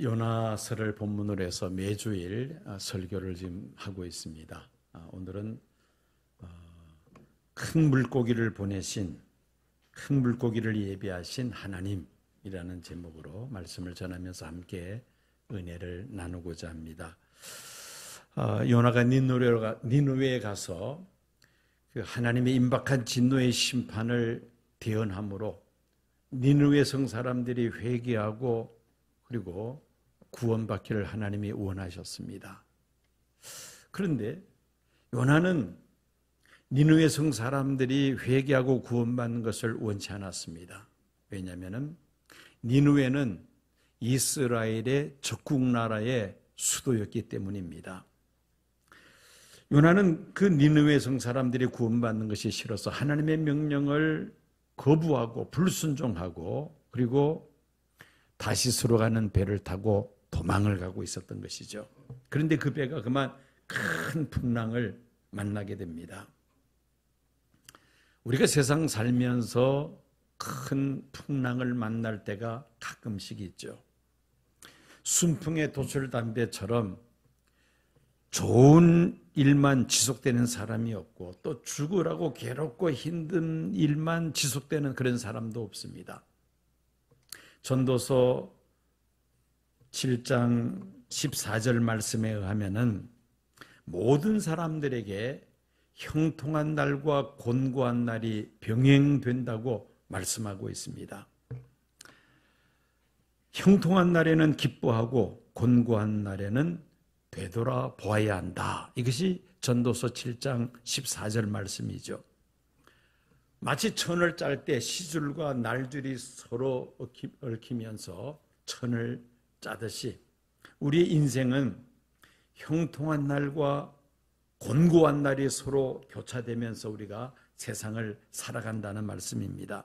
요나서를 본문으로 해서 매주일 설교를 지금 하고 있습니다. 오늘은 큰 물고기를 보내신, 큰 물고기를 예비하신 하나님이라는 제목으로 말씀을 전하면서 함께 은혜를 나누고자 합니다. 요나가 니느웨에 가서 그 하나님의 임박한 진노의 심판을 대언함으로 니느웨 성 사람들이 회개하고 그리고 구원받기를 하나님이 원하셨습니다. 그런데 요나는 니느웨 성 사람들이 회개하고 구원받는 것을 원치 않았습니다. 왜냐하면 니느웨는 이스라엘의 적국 나라의 수도였기 때문입니다. 요나는 그 니느웨 성 사람들이 구원받는 것이 싫어서 하나님의 명령을 거부하고 불순종하고 그리고 다시스로 가는 배를 타고 도망을 가고 있었던 것이죠. 그런데 그 배가 그만 큰 풍랑을 만나게 됩니다. 우리가 세상 살면서 큰 풍랑을 만날 때가 가끔씩 있죠. 순풍의 도술담배처럼 좋은 일만 지속되는 사람이 없고 또 죽으라고 괴롭고 힘든 일만 지속되는 그런 사람도 없습니다. 전도서 7장 14절 말씀에 의하면은 모든 사람들에게 형통한 날과 곤고한 날이 병행된다고 말씀하고 있습니다. 형통한 날에는 기뻐하고 곤고한 날에는 되돌아보아야 한다. 이것이 전도서 7장 14절 말씀이죠. 마치 천을 짤 때 시줄과 날줄이 서로 얽히면서 천을 짜듯이 우리의 인생은 형통한 날과 곤고한 날이 서로 교차되면서 우리가 세상을 살아간다는 말씀입니다.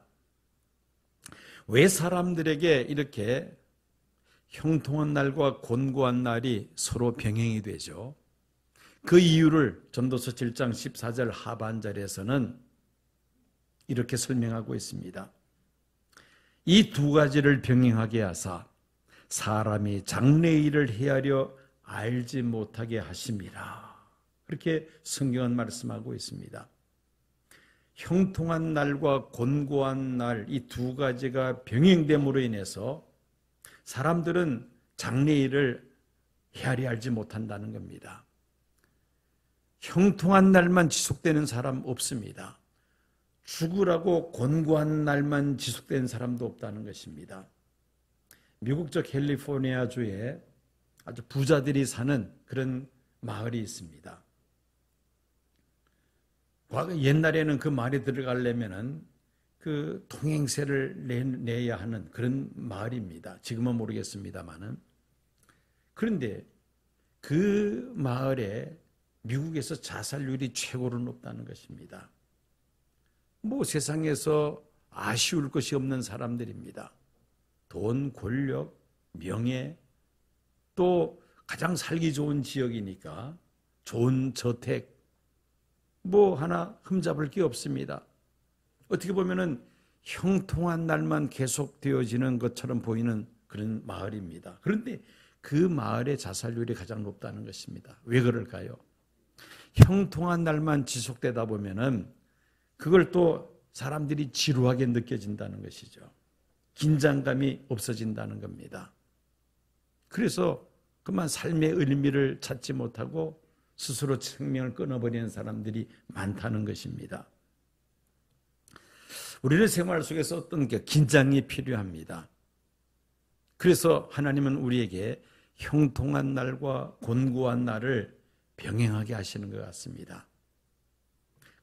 왜 사람들에게 이렇게 형통한 날과 곤고한 날이 서로 병행이 되죠? 그 이유를 전도서 7장 14절 하반절에서는 이렇게 설명하고 있습니다. 이 두 가지를 병행하게 하사 사람이 장래일을 헤아려 알지 못하게 하심이라. 그렇게 성경은 말씀하고 있습니다. 형통한 날과 곤고한 날, 이 두 가지가 병행됨으로 인해서 사람들은 장래일을 헤아려 알지 못한다는 겁니다. 형통한 날만 지속되는 사람 없습니다. 죽으라고 곤고한 날만 지속되는 사람도 없다는 것입니다. 미국적 캘리포니아주에 아주 부자들이 사는 마을이 있습니다. 옛날에는 그 마을에 들어가려면은 그 통행세를 내야 하는 그런 마을입니다. 지금은 모르겠습니다만은. 그런데 그 마을에 미국에서 자살률이 최고로 높다는 것입니다. 세상에서 아쉬울 것이 없는 사람들입니다. 돈, 권력, 명예, 또 가장 살기 좋은 지역이니까 좋은 저택, 하나 흠잡을 게 없습니다. 어떻게 보면은 형통한 날만 계속되어지는 것처럼 보이는 그런 마을입니다. 그런데 그 마을의 자살률이 가장 높다는 것입니다. 왜 그럴까요? 형통한 날만 지속되다 보면은 그걸 또 사람들이 지루하게 느껴진다는 것이죠. 긴장감이 없어진다는 겁니다. 그래서 그만 삶의 의미를 찾지 못하고 스스로 생명을 끊어버리는 사람들이 많다는 것입니다. 우리의 생활 속에서 어떤 긴장이 필요합니다. 그래서 하나님은 우리에게 형통한 날과 곤고한 날을 병행하게 하시는 것 같습니다.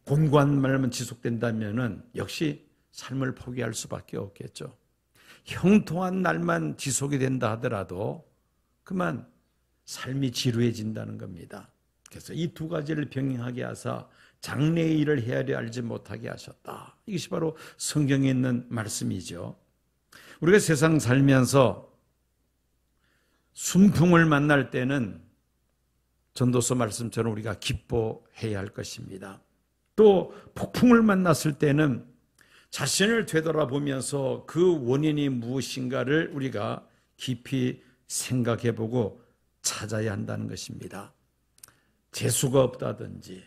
곤고한 날만 지속된다면 역시 삶을 포기할 수밖에 없겠죠. 형통한 날만 지속이 된다 하더라도 그만 삶이 지루해진다는 겁니다. 그래서 이 두 가지를 병행하게 하사 장래의 일을 헤아려 알지 못하게 하셨다. 이것이 바로 성경에 있는 말씀이죠. 우리가 세상 살면서 순풍을 만날 때는 전도서 말씀처럼 우리가 기뻐해야 할 것입니다. 또 폭풍을 만났을 때는 자신을 되돌아보면서 그 원인이 무엇인가를 우리가 깊이 생각해보고 찾아야 한다는 것입니다. 재수가 없다든지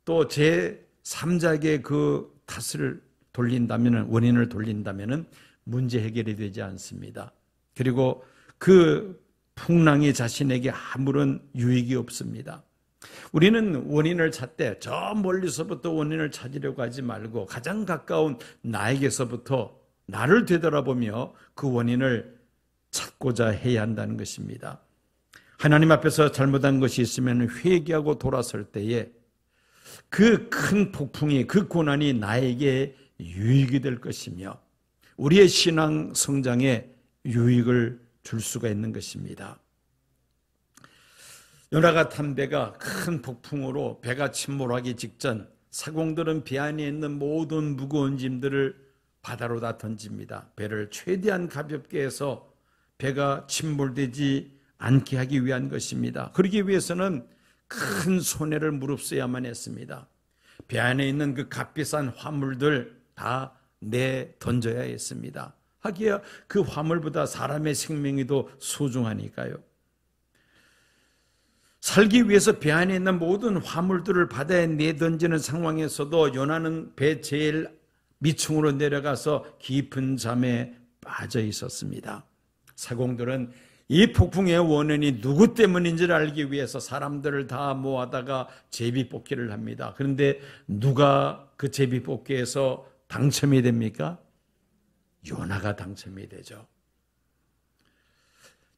또 제3자에게 그 탓을 돌린다면, 원인을 돌린다면 문제 해결이 되지 않습니다. 그리고 그 풍랑이 자신에게 아무런 유익이 없습니다. 우리는 원인을 찾되 저 멀리서부터 원인을 찾으려고 하지 말고 가장 가까운 나에게서부터 나를 되돌아보며 그 원인을 찾고자 해야 한다는 것입니다. 하나님 앞에서 잘못한 것이 있으면 회개하고 돌아설 때에 그 큰 폭풍이, 그 고난이 나에게 유익이 될 것이며 우리의 신앙 성장에 유익을 줄 수가 있는 것입니다. 요나가 탄 배가 큰 폭풍으로 배가 침몰하기 직전 사공들은 배 안에 있는 모든 무거운 짐들을 바다로 다 던집니다. 배를 최대한 가볍게 해서 배가 침몰되지 않게 하기 위한 것입니다. 그러기 위해서는 큰 손해를 무릅쓰야만 했습니다. 배 안에 있는 그 값비싼 화물들 다 던져야 했습니다. 하기야 그 화물보다 사람의 생명이 더 소중하니까요. 살기 위해서 배 안에 있는 모든 화물들을 바다에 내던지는 상황에서도 요나는 배 제일 밑층으로 내려가서 깊은 잠에 빠져 있었습니다. 사공들은 이 폭풍의 원인이 누구 때문인지를 알기 위해서 사람들을 다 모아다가 제비뽑기를 합니다. 그런데 누가 그 제비뽑기에서 당첨이 됩니까? 요나가 당첨이 되죠.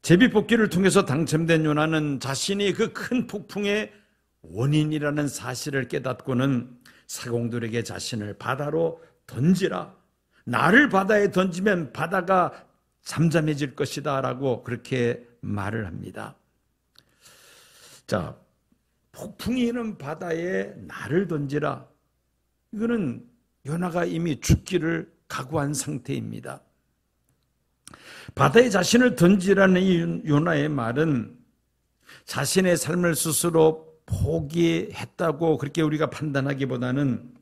제비뽑기를 통해서 당첨된 요나는 자신이 그 큰 폭풍의 원인이라는 사실을 깨닫고는 사공들에게 자신을 바다로 던지라. 나를 바다에 던지면 바다가 잠잠해질 것이다 라고 그렇게 말을 합니다. 자, 폭풍이 있는 바다에 나를 던지라. 이거는 요나가 이미 죽기를 각오한 상태입니다. 바다에 자신을 던지라는 이 요나의 말은 자신의 삶을 스스로 포기했다고 그렇게 우리가 판단하기보다는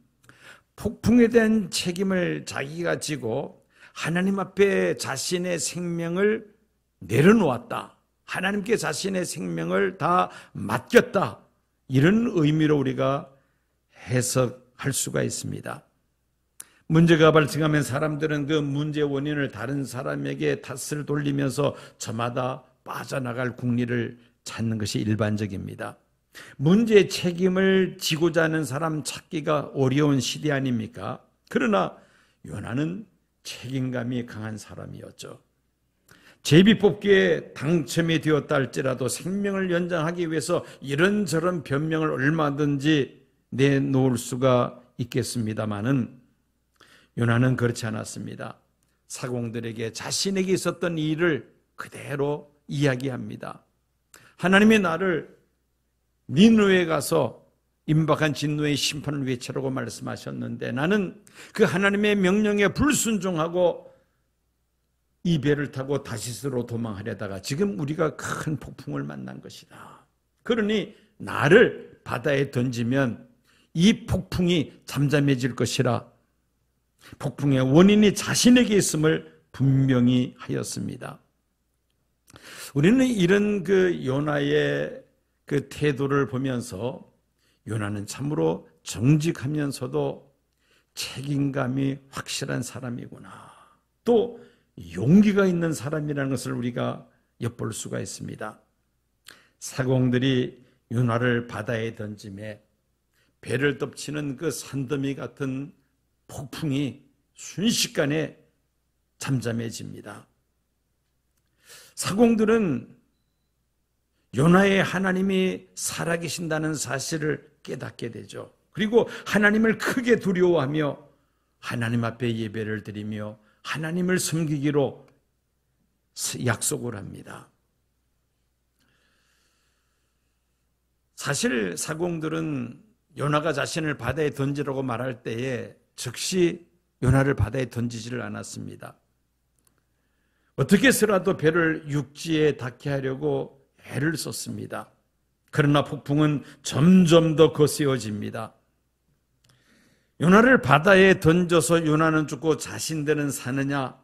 폭풍에 대한 책임을 자기가 지고 하나님 앞에 자신의 생명을 내려놓았다. 하나님께 자신의 생명을 다 맡겼다. 이런 의미로 우리가 해석할 수가 있습니다. 문제가 발생하면 사람들은 그 문제 원인을 다른 사람에게 탓을 돌리면서 저마다 빠져나갈 궁리를 찾는 것이 일반적입니다. 문제의 책임을 지고자 하는 사람 찾기가 어려운 시대 아닙니까? 그러나 요나는 책임감이 강한 사람이었죠. 제비뽑기에 당첨이 되었다 할지라도 생명을 연장하기 위해서 이런저런 변명을 얼마든지 내놓을 수가 있겠습니다마는 요나는 그렇지 않았습니다. 사공들에게 자신에게 있었던 일을 그대로 이야기합니다. 하나님이 나를 니느웨에 가서 임박한 진노의 심판을 외치라고 말씀하셨는데 나는 그 하나님의 명령에 불순종하고 이 배를 타고 다시스로 도망하려다가 지금 우리가 큰 폭풍을 만난 것이다. 그러니 나를 바다에 던지면 이 폭풍이 잠잠해질 것이라 폭풍의 원인이 자신에게 있음을 분명히 하였습니다. 우리는 이런 그 요나의 그 태도를 보면서 요나는 참으로 정직하면서도 책임감이 확실한 사람이구나. 또 용기가 있는 사람이라는 것을 우리가 엿볼 수가 있습니다. 사공들이 요나를 바다에 던짐에 배를 덮치는 그 산더미 같은 폭풍이 순식간에 잠잠해집니다. 사공들은 요나의 하나님이 살아계신다는 사실을 깨닫게 되죠. 그리고 하나님을 크게 두려워하며 하나님 앞에 예배를 드리며 하나님을 섬기기로 약속을 합니다. 사실 사공들은 요나가 자신을 바다에 던지라고 말할 때에 즉시 요나를 바다에 던지지를 않았습니다. 어떻게 해서라도 배를 육지에 닿게 하려고 애를 썼습니다. 그러나 폭풍은 점점 더 거세어집니다. 요나를 바다에 던져서 요나는 죽고 자신들은 사느냐?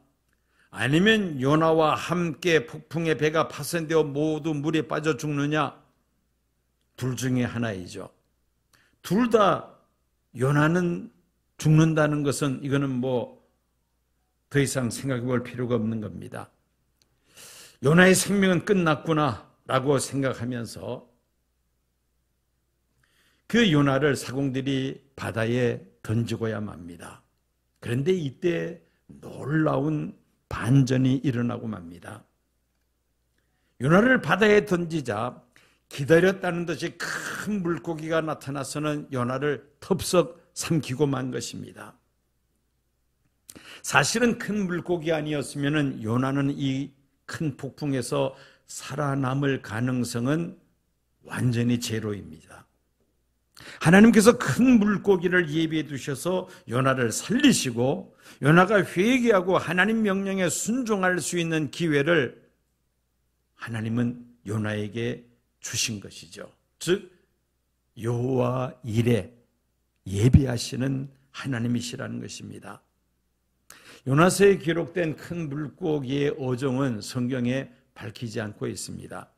아니면 요나와 함께 폭풍의 배가 파손되어 모두 물에 빠져 죽느냐? 둘 중에 하나이죠. 둘 다 요나는 죽는다는 것은 이거는 더 이상 생각해 볼 필요가 없는 겁니다. 요나의 생명은 끝났구나 라고 생각하면서 그 요나를 사공들이 바다에 던지고야 맙니다. 그런데 이때 놀라운 반전이 일어나고 맙니다. 요나를 바다에 던지자 기다렸다는 듯이 큰 물고기가 나타나서는 요나를 텁썩 삼키고 만 것입니다. 사실은 큰 물고기 아니었으면 요나는 이 큰 폭풍에서 살아남을 가능성은 완전히 제로입니다. 하나님께서 큰 물고기를 예비해 두셔서 요나를 살리시고 요나가 회개하고 하나님 명령에 순종할 수 있는 기회를 하나님은 요나에게 주신 것이죠. 즉 여호와 일에 예비하시는 하나님이시라는 것입니다. 요나서에 기록된 큰 물고기의 어종은 성경에 밝히지 않고 있습니다.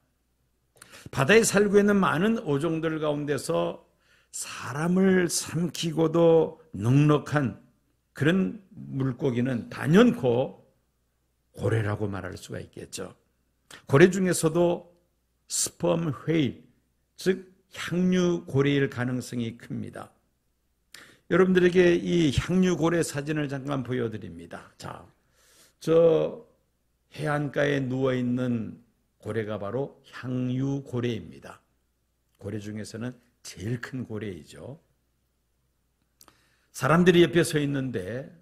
바다에 살고 있는 많은 어종들 가운데서 사람을 삼키고도 넉넉한 그런 물고기는 단연코 고래라고 말할 수가 있겠죠. 고래 중에서도 스펌 웨일, 즉 향유고래일 가능성이 큽니다. 여러분들에게 이 향유고래 사진을 잠깐 보여드립니다. 자, 저 해안가에 누워있는 고래가 바로 향유고래입니다. 고래 중에서는 제일 큰 고래이죠. 사람들이 옆에 서 있는데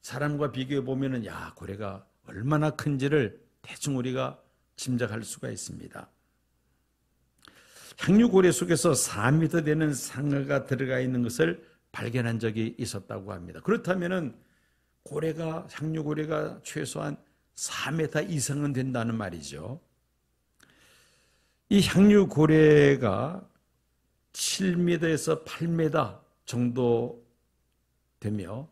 사람과 비교해 보면은 고래가 얼마나 큰지를 대충 우리가 짐작할 수가 있습니다. 향유고래 속에서 4m 되는 상어가 들어가 있는 것을 발견한 적이 있었다고 합니다. 그렇다면은 향유고래가 최소한 4m 이상은 된다는 말이죠. 이 향유고래가 7m에서 8m 정도 되며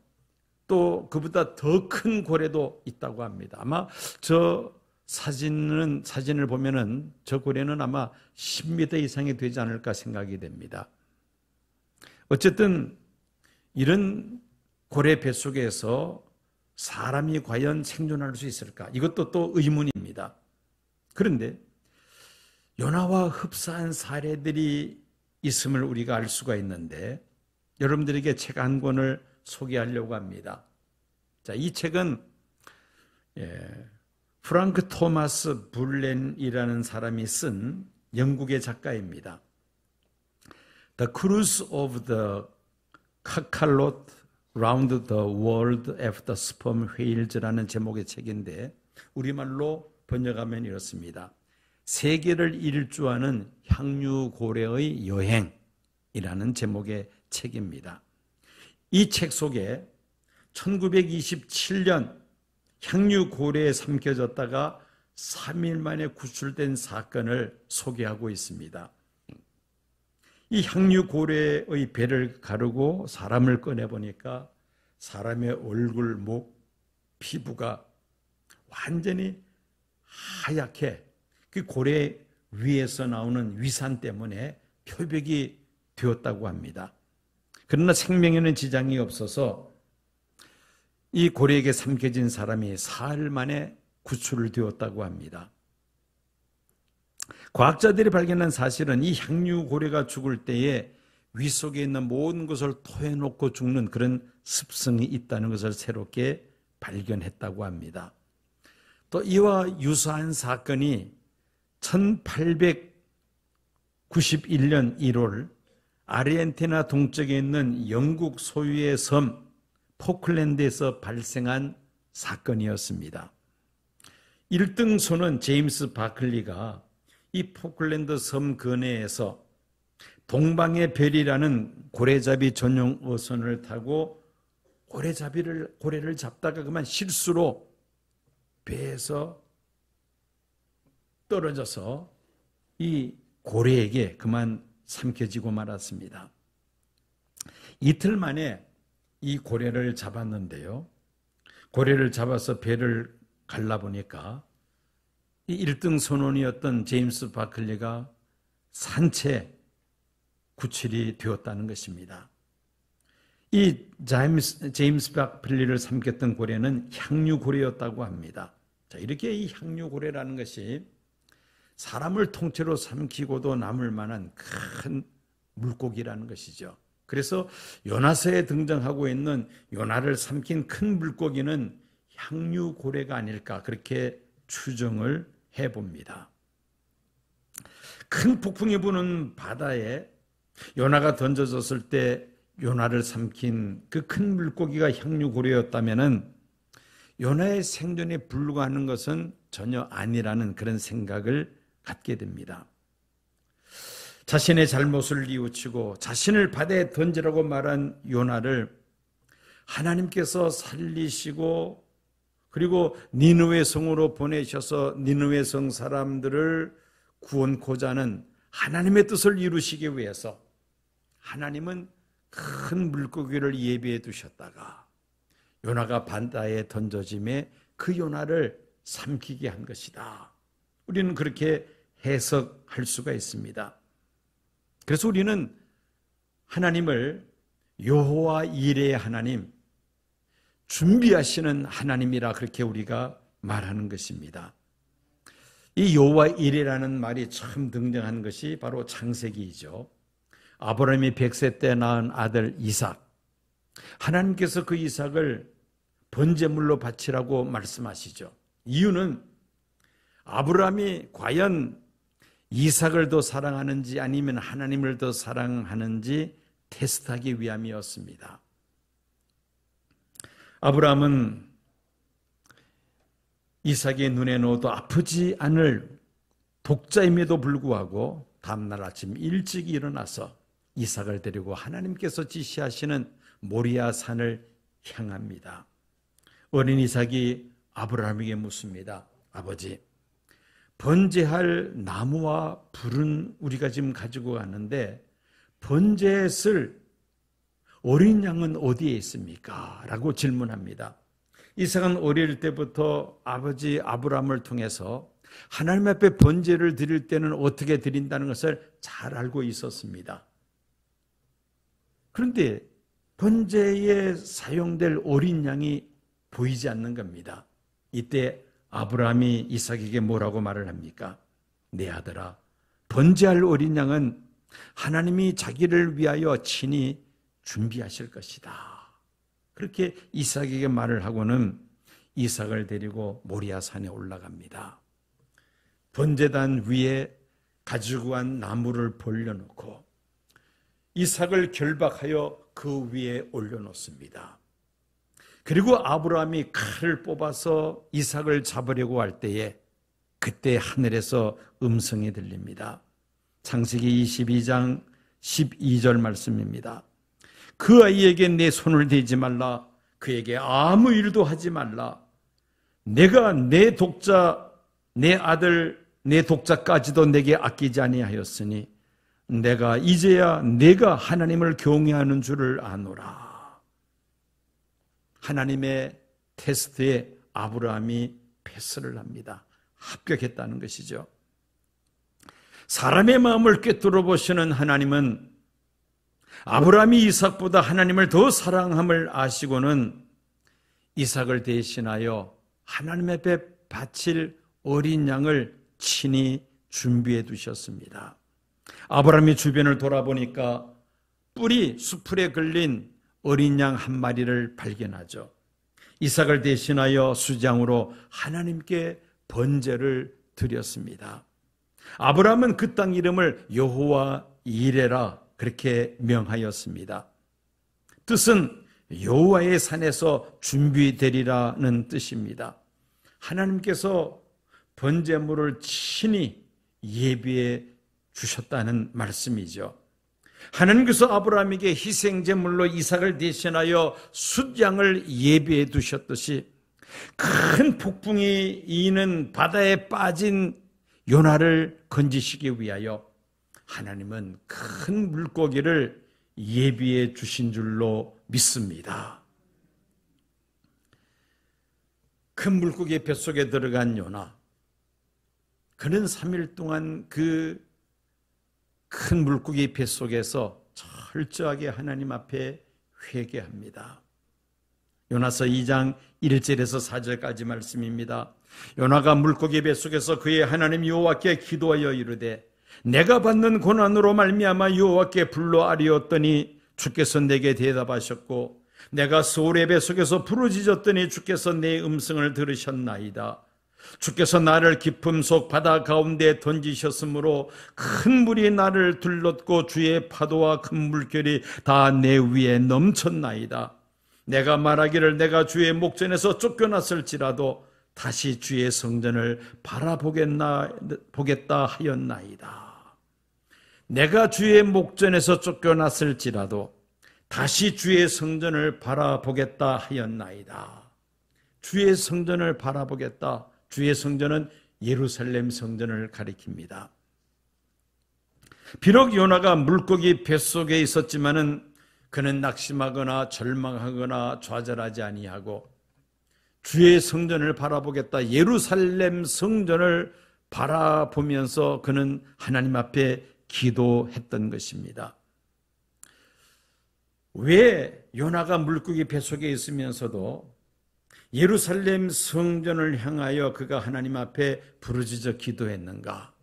또 그보다 더 큰 고래도 있다고 합니다. 아마 저 사진을 보면은 저 고래는 아마 10m 이상이 되지 않을까 생각이 됩니다. 어쨌든 이런 고래 뱃속에서 사람이 과연 생존할 수 있을까? 이것도 또 의문입니다. 그런데 요나와 흡사한 사례들이 있음을 우리가 알 수가 있는데 여러분들에게 책 한 권을 소개하려고 합니다. 자, 이 책은 프랑크 토마스 불렌이라는 사람이 쓴 영국의 작가입니다. The Cruise of the Cachalot Round the World After Sperm Whales라는 제목의 책인데 우리말로 번역하면 이렇습니다. 세계를 일주하는 향유고래의 여행이라는 제목의 책입니다. 이 책 속에 1927년 향유고래에 삼켜졌다가 3일 만에 구출된 사건을 소개하고 있습니다. 이 향유고래의 배를 가르고 사람을 꺼내보니까 사람의 얼굴, 목, 피부가 완전히 하얗게 그 고래 위에서 나오는 위산 때문에 표백이 되었다고 합니다. 그러나 생명에는 지장이 없어서 이 고래에게 삼켜진 사람이 사흘 만에 구출을 되었다고 합니다. 과학자들이 발견한 사실은 이 향유고래가 죽을 때에 위 속에 있는 모든 것을 토해놓고 죽는 그런 습성이 있다는 것을 새롭게 발견했다고 합니다. 또 이와 유사한 사건이 1891년 1월 아르헨티나 동쪽에 있는 영국 소유의 섬 포클랜드에서 발생한 사건이었습니다. 1등 손은 제임스 바클리가 이 포클랜드 섬 근해에서 동방의 별이라는 고래잡이 전용 어선을 타고 고래를 잡다가 그만 실수로 배에서 떨어져서 이 고래에게 그만 삼켜지고 말았습니다. 이틀 만에 이 고래를 잡았는데요. 고래를 잡아서 배를 갈라보니까 이 1등 선원이었던 제임스 바클리가 산채 구출이 되었다는 것입니다. 이 제임스 바클리를 삼켰던 고래는 향유고래였다고 합니다. 자, 이렇게 이 향유고래라는 것이 사람을 통째로 삼키고도 남을 만한 큰 물고기라는 것이죠. 그래서 요나서에 등장하고 있는 요나를 삼킨 큰 물고기는 향유고래가 아닐까 그렇게 추정을 해봅니다. 큰 폭풍이 부는 바다에 요나가 던져졌을 때 요나를 삼킨 그 큰 물고기가 향유고래였다면 요나의 생존에 불과하는 것은 전혀 아니라는 그런 생각을 갖게 됩니다. 자신의 잘못을 뉘우치고 자신을 바다에 던지라고 말한 요나를 하나님께서 살리시고 그리고 니느웨 성으로 보내셔서 니느웨 성 사람들을 구원코자 하는 하나님의 뜻을 이루시기 위해서 하나님은 큰 물고기를 예비해 두셨다가 요나가 바다에 던져짐에 그 요나를 삼키게 한 것이다. 우리는 그렇게 해석할 수가 있습니다. 그래서 우리는 하나님을 여호와 이레의 하나님, 준비하시는 하나님이라 그렇게 우리가 말하는 것입니다. 이 여호와 이레라는 말이 처음 등장한 것이 바로 창세기이죠. 아브라함이 100세 때 낳은 아들 이삭, 하나님께서 그 이삭을 번제물로 바치라고 말씀하시죠. 이유는 아브라함이 과연 이삭을 더 사랑하는지 아니면 하나님을 더 사랑하는지 테스트하기 위함이었습니다. 아브라함은 이삭의 눈에 넣어도 아프지 않을 독자임에도 불구하고 다음날 아침 일찍 일어나서 이삭을 데리고 하나님께서 지시하시는 모리아 산을 향합니다. 어린 이삭이 아브라함에게 묻습니다. 아버지, 번제할 나무와 불은 우리가 지금 가지고 갔는데 번제에 쓸 어린 양은 어디에 있습니까? 라고 질문합니다. 이삭은 어릴 때부터 아버지 아브라함을 통해서 하나님 앞에 번제를 드릴 때는 어떻게 드린다는 것을 잘 알고 있었습니다. 그런데 번제에 사용될 어린 양이 보이지 않는 겁니다. 이때 아브라함이 이삭에게 뭐라고 말을 합니까? 내 아들아, 번제할 어린 양은 하나님이 자기를 위하여 친히 준비하실 것이다. 그렇게 이삭에게 말을 하고는 이삭을 데리고 모리아 산에 올라갑니다. 번제단 위에 가지고 간 나무를 벌려놓고 이삭을 결박하여 그 위에 올려놓습니다. 그리고 아브라함이 칼을 뽑아서 이삭을 잡으려고 할 때에 그때 하늘에서 음성이 들립니다. 창세기 22장 12절 말씀입니다. 그 아이에게 내 손을 대지 말라. 그에게 아무 일도 하지 말라. 내가 내 독자, 내 아들, 내 독자까지도 내게 아끼지 아니하였으니 내가 이제야 내가 하나님을 경외하는 줄을 아노라. 하나님의 테스트에 아브라함이 패스를 합니다. 합격했다는 것이죠. 사람의 마음을 꿰뚫어 보시는 하나님은 아브라함이 이삭보다 하나님을 더 사랑함을 아시고는 이삭을 대신하여 하나님 앞에 바칠 어린 양을 친히 준비해 두셨습니다. 아브라함이 주변을 돌아보니까 뿔이 수풀에 걸린 어린 양 한 마리를 발견하죠. 이삭을 대신하여 수장으로 하나님께 번제를 드렸습니다. 아브라함은 그 땅 이름을 여호와 이레라 그렇게 명하였습니다. 뜻은 여호와의 산에서 준비되리라는 뜻입니다. 하나님께서 번제물을 친히 예비해 주셨다는 말씀이죠. 하나님께서 아브라함에게 희생제물로 이삭을 대신하여 숫양을 예비해 두셨듯이 큰 폭풍이 이는 바다에 빠진 요나를 건지시기 위하여 하나님은 큰 물고기를 예비해 주신 줄로 믿습니다. 큰 물고기 뱃속에 들어간 요나, 그는 3일 동안 그 큰 물고기 뱃속에서 철저하게 하나님 앞에 회개합니다. 요나서 2장 1절에서 4절까지 말씀입니다. 요나가 물고기 뱃속에서 그의 하나님 여호와께 기도하여 이르되 내가 받는 고난으로 말미암아 여호와께 불러 아뢰었더니 주께서 내게 대답하셨고 내가 소울의 뱃속에서 부르짖었더니 주께서 내 음성을 들으셨나이다. 주께서 나를 깊음 속 바다 가운데 던지셨으므로 큰 물이 나를 둘렀고 주의 파도와 큰 물결이 다 내 위에 넘쳤나이다. 내가 말하기를 내가 주의 목전에서 쫓겨났을지라도 다시 주의 성전을 바라보겠다 하였나이다. 내가 주의 목전에서 쫓겨났을지라도 다시 주의 성전을 바라보겠다 하였나이다. 주의 성전을 바라보겠다. 주의 성전은 예루살렘 성전을 가리킵니다. 비록 요나가 물고기 뱃속에 있었지만은 그는 낙심하거나 절망하거나 좌절하지 아니하고 주의 성전을 바라보겠다, 예루살렘 성전을 바라보면서 그는 하나님 앞에 기도했던 것입니다. 왜 요나가 물고기 뱃속에 있으면서도 예루살렘 성전을 향하여 그가 하나님 앞에 부르짖어 기도했는가?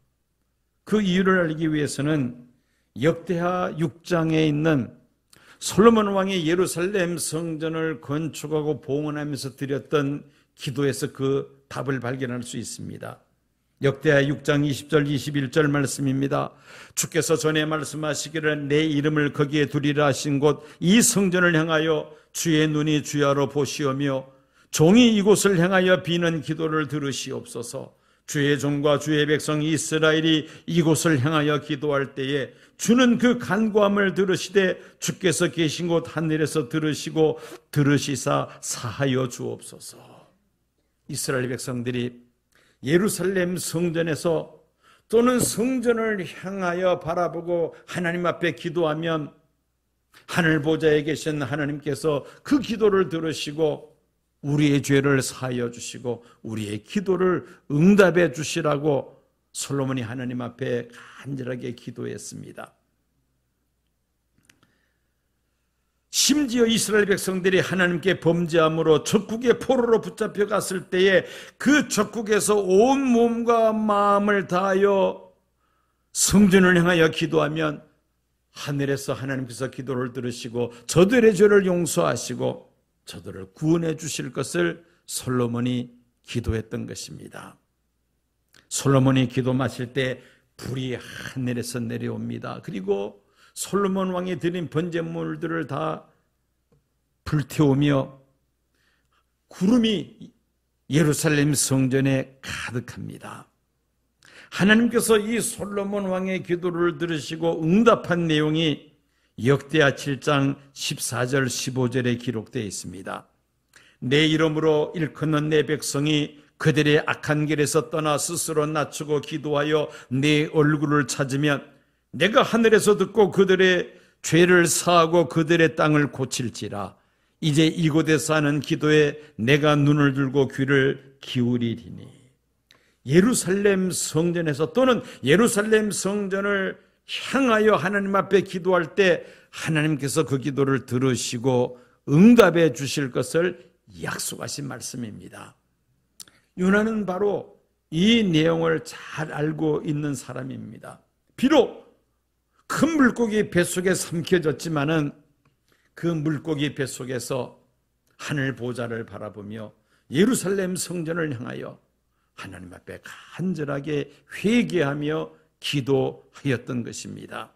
그 이유를 알기 위해서는 역대하 6장에 있는 솔로몬 왕이 예루살렘 성전을 건축하고 봉헌하면서 드렸던 기도에서 그 답을 발견할 수 있습니다. 역대하 6장 20절 21절 말씀입니다. 주께서 전에 말씀하시기를 내 이름을 거기에 두리라 하신 곳 이 성전을 향하여 주의 눈이 주야로 보시오며 종이 이곳을 향하여 비는 기도를 들으시옵소서. 주의 종과 주의 백성 이스라엘이 이곳을 향하여 기도할 때에 주는 그 간구함을 들으시되 주께서 계신 곳 하늘에서 들으시고 들으시사 사하여 주옵소서. 이스라엘 백성들이 예루살렘 성전에서 또는 성전을 향하여 바라보고 하나님 앞에 기도하면 하늘 보좌에 계신 하나님께서 그 기도를 들으시고 우리의 죄를 사하여 주시고 우리의 기도를 응답해 주시라고 솔로몬이 하나님 앞에 간절하게 기도했습니다. 심지어 이스라엘 백성들이 하나님께 범죄함으로 적국의 포로로 붙잡혀 갔을 때에 그 적국에서 온 몸과 마음을 다하여 성전을 향하여 기도하면 하늘에서 하나님께서 기도를 들으시고 저들의 죄를 용서하시고 저들을 구원해 주실 것을 솔로몬이 기도했던 것입니다. 솔로몬이 기도 마칠 때 불이 하늘에서 내려옵니다. 그리고 솔로몬 왕이 드린 번제물들을 다 불태우며 구름이 예루살렘 성전에 가득합니다. 하나님께서 이 솔로몬 왕의 기도를 들으시고 응답한 내용이 역대하 7장 14절 15절에 기록되어 있습니다. 내 이름으로 일컫는 내 백성이 그들의 악한 길에서 떠나 스스로 낮추고 기도하여 내 얼굴을 찾으면 내가 하늘에서 듣고 그들의 죄를 사하고 그들의 땅을 고칠지라. 이제 이곳에서 하는 기도에 내가 눈을 들고 귀를 기울이리니. 예루살렘 성전에서 또는 예루살렘 성전을 향하여 하나님 앞에 기도할 때 하나님께서 그 기도를 들으시고 응답해 주실 것을 약속하신 말씀입니다. 요나는 바로 이 내용을 잘 알고 있는 사람입니다. 비록 큰 물고기 뱃속에 삼켜졌지만은 그 물고기 뱃속에서 하늘 보좌를 바라보며 예루살렘 성전을 향하여 하나님 앞에 간절하게 회개하며 기도하였던 것입니다.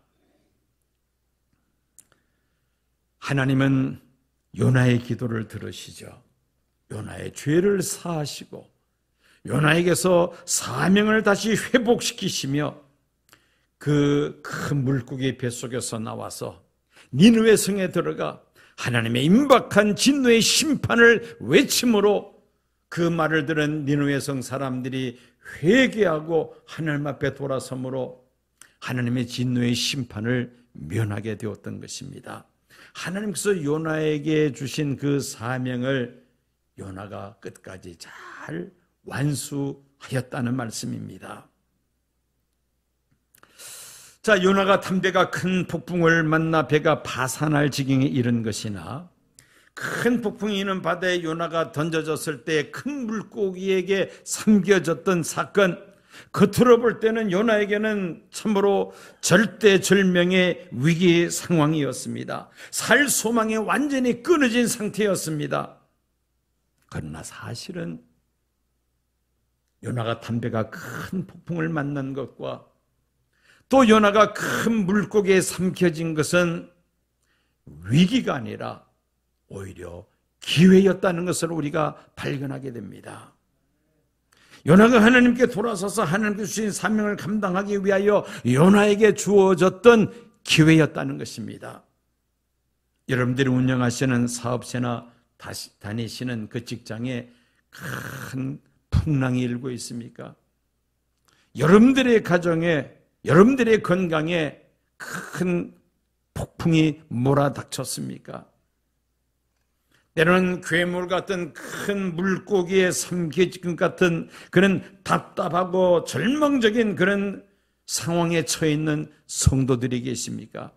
하나님은 요나의 기도를 들으시죠. 요나의 죄를 사하시고 요나에게서 사명을 다시 회복시키시며 그 큰 물고기 뱃속에서 나와서 니느웨 성에 들어가 하나님의 임박한 진노의 심판을 외침으로 그 말을 들은 니느웨 성 사람들이 회개하고 하나님 앞에 돌아섬으로 하나님의 진노의 심판을 면하게 되었던 것입니다. 하나님께서 요나에게 주신 그 사명을 요나가 끝까지 잘 잘 완수하였다는 말씀입니다. 자, 요나가 담대가 큰 폭풍을 만나 배가 파산할 지경에 이른 것이나 큰 폭풍이 있는 바다에 요나가 던져졌을 때 큰 물고기에게 삼켜졌던 사건, 겉으로 볼 때는 요나에게는 참으로 절대절명의 위기 상황이었습니다. 살 소망이 완전히 끊어진 상태였습니다. 그러나 사실은 요나가 담배가 큰 폭풍을 만난 것과 또 요나가 큰 물고기에 삼켜진 것은 위기가 아니라 오히려 기회였다는 것을 우리가 발견하게 됩니다. 요나가 하나님께 돌아서서 하나님께 주신 사명을 감당하기 위하여 요나에게 주어졌던 기회였다는 것입니다. 여러분들이 운영하시는 사업체나 다니시는 그 직장에 큰 풍랑이 일고 있습니까? 여러분들의 가정에, 여러분들의 건강에 큰 폭풍이 몰아닥쳤습니까? 때로는 괴물 같은 큰 물고기에 삼켜진 것 같은 그런 답답하고 절망적인 그런 상황에 처해 있는 성도들이 계십니까?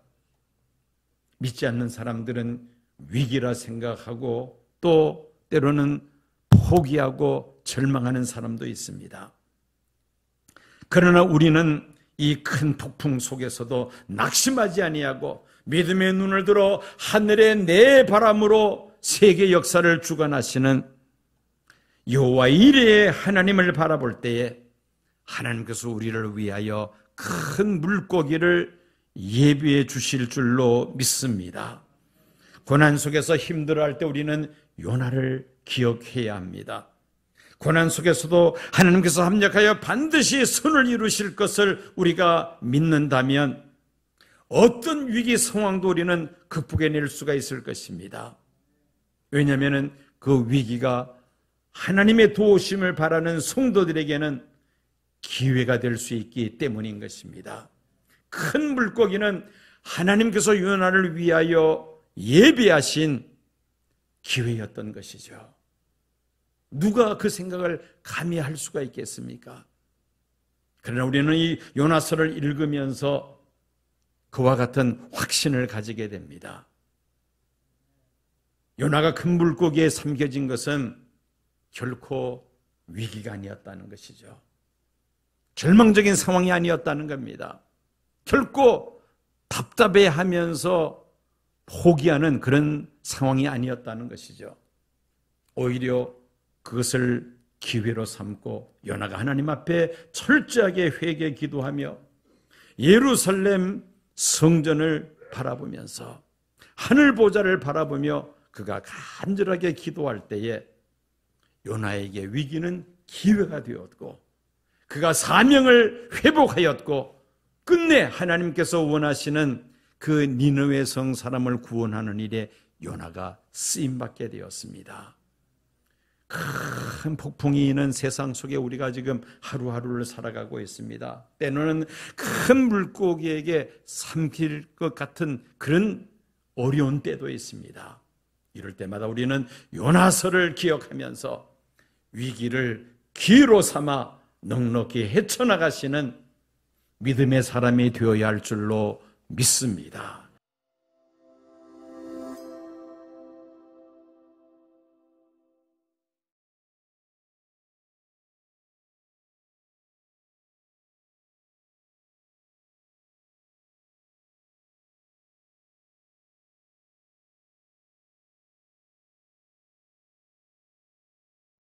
믿지 않는 사람들은 위기라 생각하고 또 때로는 포기하고 절망하는 사람도 있습니다. 그러나 우리는 이 큰 폭풍 속에서도 낙심하지 아니하고 믿음의 눈을 들어 하늘의 내 바람으로 세계 역사를 주관하시는 여호와 이레의 하나님을 바라볼 때에 하나님께서 우리를 위하여 큰 물고기를 예비해 주실 줄로 믿습니다. 고난 속에서 힘들어할 때 우리는 요나를 기억해야 합니다. 고난 속에서도 하나님께서 합력하여 반드시 선을 이루실 것을 우리가 믿는다면 어떤 위기 상황도 우리는 극복해낼 수가 있을 것입니다. 왜냐하면 그 위기가 하나님의 도우심을 바라는 성도들에게는 기회가 될 수 있기 때문인 것입니다. 큰 물고기는 하나님께서 요나를 위하여 예비하신 기회였던 것이죠. 누가 그 생각을 감히 할 수가 있겠습니까? 그러나 우리는 이 요나서를 읽으면서 그와 같은 확신을 가지게 됩니다. 요나가 큰 물고기에 삼켜진 것은 결코 위기가 아니었다는 것이죠. 절망적인 상황이 아니었다는 겁니다. 결코 답답해하면서 포기하는 그런 상황이 아니었다는 것이죠. 오히려 그것을 기회로 삼고 요나가 하나님 앞에 철저하게 회개 기도하며 예루살렘 성전을 바라보면서 하늘 보좌를 바라보며 그가 간절하게 기도할 때에 요나에게 위기는 기회가 되었고 그가 사명을 회복하였고 끝내 하나님께서 원하시는 그 니느웨 성 사람을 구원하는 일에 요나가 쓰임받게 되었습니다. 큰 폭풍이 있는 세상 속에 우리가 지금 하루하루를 살아가고 있습니다. 때로는 큰 물고기에게 삼킬 것 같은 그런 어려운 때도 있습니다. 이럴 때마다 우리는 요나서를 기억하면서 위기를 기회로 삼아 넉넉히 헤쳐나가시는 믿음의 사람이 되어야 할 줄로 믿습니다.